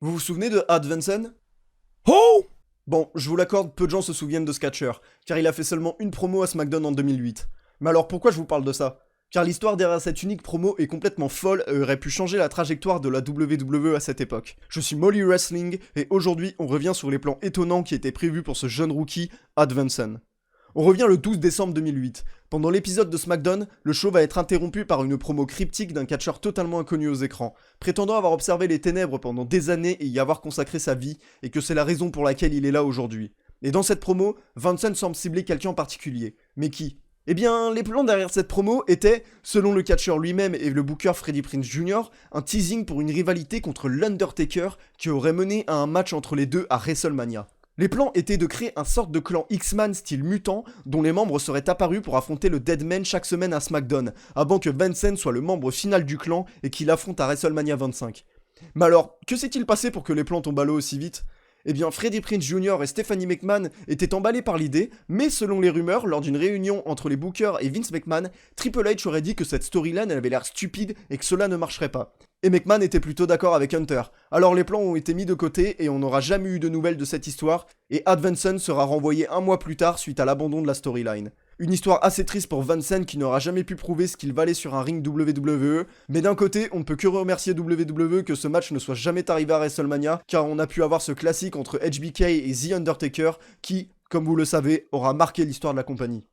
Vous vous souvenez de Ad Vansen? Oh! Bon, je vous l'accorde, peu de gens se souviennent de ce catcheur, car il a fait seulement une promo à SmackDown en 2008. Mais alors pourquoi je vous parle de ça? Car l'histoire derrière cette unique promo est complètement folle et aurait pu changer la trajectoire de la WWE à cette époque. Je suis Molly Wrestling, et aujourd'hui on revient sur les plans étonnants qui étaient prévus pour ce jeune rookie, Ad Vansen. On revient le 12 décembre 2008. Pendant l'épisode de SmackDown, le show va être interrompu par une promo cryptique d'un catcheur totalement inconnu aux écrans, prétendant avoir observé les ténèbres pendant des années et y avoir consacré sa vie, et que c'est la raison pour laquelle il est là aujourd'hui. Et dans cette promo, Vincent semble cibler quelqu'un en particulier. Mais qui? Eh bien, les plans derrière cette promo étaient, selon le catcheur lui-même et le booker Freddie Prinze Jr., un teasing pour une rivalité contre l'Undertaker qui aurait mené à un match entre les deux à WrestleMania. Les plans étaient de créer un sorte de clan X-Man style mutant dont les membres seraient apparus pour affronter le Deadman chaque semaine à SmackDown, avant que Vincent soit le membre final du clan et qu'il affronte à WrestleMania 25. Mais alors, que s'est-il passé pour que les plans tombent à l'eau aussi vite? Eh bien, Freddie Prinze Jr. et Stephanie McMahon étaient emballés par l'idée, mais selon les rumeurs, lors d'une réunion entre les bookers et Vince McMahon, Triple H aurait dit que cette storyline avait l'air stupide et que cela ne marcherait pas. Et McMahon était plutôt d'accord avec Hunter. Alors les plans ont été mis de côté et on n'aura jamais eu de nouvelles de cette histoire, et Ad Vansen sera renvoyé un mois plus tard suite à l'abandon de la storyline. Une histoire assez triste pour Vansen qui n'aura jamais pu prouver ce qu'il valait sur un ring WWE, mais d'un côté, on ne peut que remercier WWE que ce match ne soit jamais arrivé à WrestleMania, car on a pu avoir ce classique entre HBK et The Undertaker qui, comme vous le savez, aura marqué l'histoire de la compagnie.